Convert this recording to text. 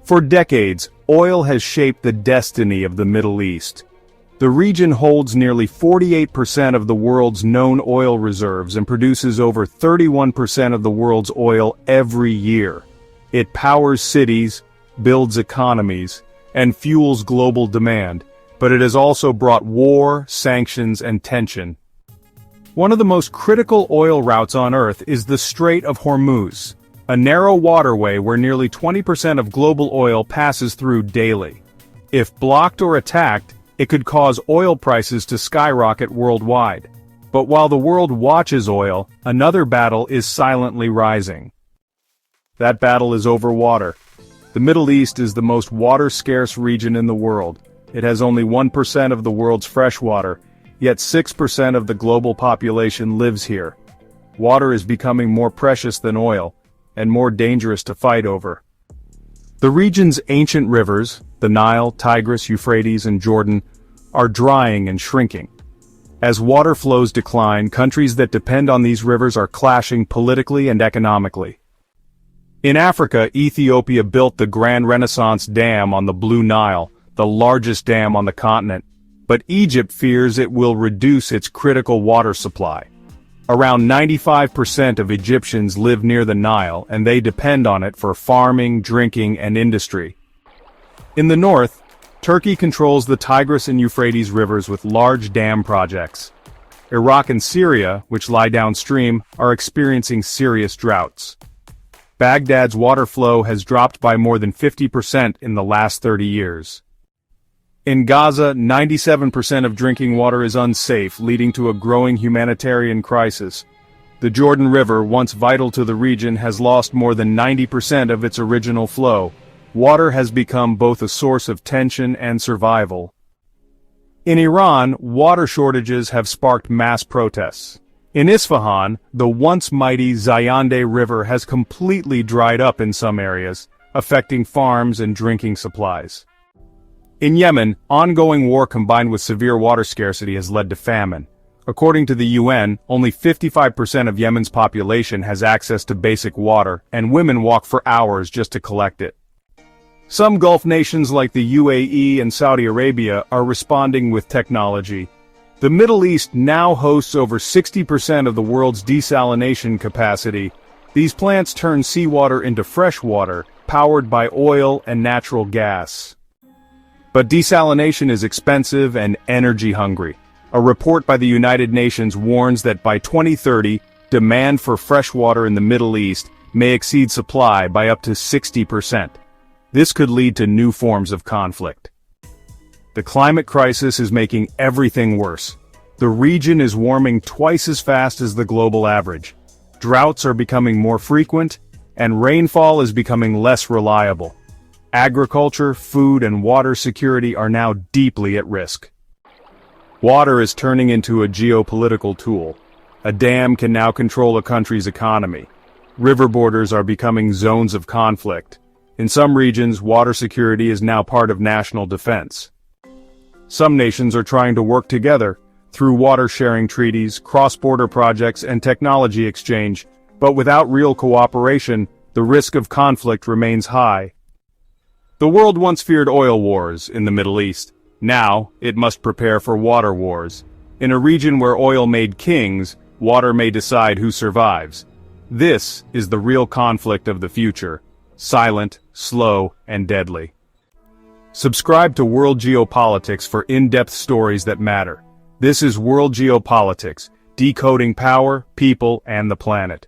For decades, oil has shaped the destiny of the Middle East. The region holds nearly 48% of the world's known oil reserves and produces over 31% of the world's oil every year. It powers cities, builds economies, and fuels global demand, but it has also brought war, sanctions, and tension. One of the most critical oil routes on Earth is the Strait of Hormuz, a narrow waterway where nearly 20% of global oil passes through daily. If blocked or attacked, it could cause oil prices to skyrocket worldwide. But while the world watches oil, another battle is silently rising. That battle is over water. The Middle East is the most water-scarce region in the world. It has only 1% of the world's fresh water, yet 6% of the global population lives here. Water is becoming more precious than oil, and more dangerous to fight over. The region's ancient rivers, the Nile, Tigris, Euphrates, and Jordan, are drying and shrinking. As water flows decline, countries that depend on these rivers are clashing politically and economically. In Africa, Ethiopia built the Grand Renaissance Dam on the Blue Nile, the largest dam on the continent, but Egypt fears it will reduce its critical water supply. Around 95% of Egyptians live near the Nile, and they depend on it for farming, drinking, and industry. In the north, Turkey controls the Tigris and Euphrates rivers with large dam projects. Iraq and Syria, which lie downstream, are experiencing serious droughts. Baghdad's water flow has dropped by more than 50% in the last 30 years. In Gaza, 97% of drinking water is unsafe, leading to a growing humanitarian crisis. The Jordan River, once vital to the region, has lost more than 90% of its original flow. Water has become both a source of tension and survival. In Iran, water shortages have sparked mass protests. In Isfahan, the once mighty Zayandeh River has completely dried up in some areas, affecting farms and drinking supplies. In Yemen, ongoing war combined with severe water scarcity has led to famine. According to the UN, only 55% of Yemen's population has access to basic water, and women walk for hours just to collect it. Some Gulf nations like the UAE and Saudi Arabia are responding with technology. The Middle East now hosts over 60% of the world's desalination capacity. These plants turn seawater into fresh water, powered by oil and natural gas. But desalination is expensive and energy-hungry. A report by the United Nations warns that by 2030, demand for fresh water in the Middle East may exceed supply by up to 60%. This could lead to new forms of conflict. The climate crisis is making everything worse. The region is warming twice as fast as the global average. Droughts are becoming more frequent, and rainfall is becoming less reliable. Agriculture, food, and water security are now deeply at risk. Water is turning into a geopolitical tool. A dam can now control a country's economy. River borders are becoming zones of conflict. In some regions, water security is now part of national defense. Some nations are trying to work together through water-sharing treaties, cross-border projects, and technology exchange, but without real cooperation, the risk of conflict remains high. The world once feared oil wars in the Middle East. Now, it must prepare for water wars. In a region where oil made kings, water may decide who survives. This is the real conflict of the future. Silent, slow, and deadly. Subscribe to World Geopolitics for in-depth stories that matter. This is World Geopolitics, decoding power, people, and the planet.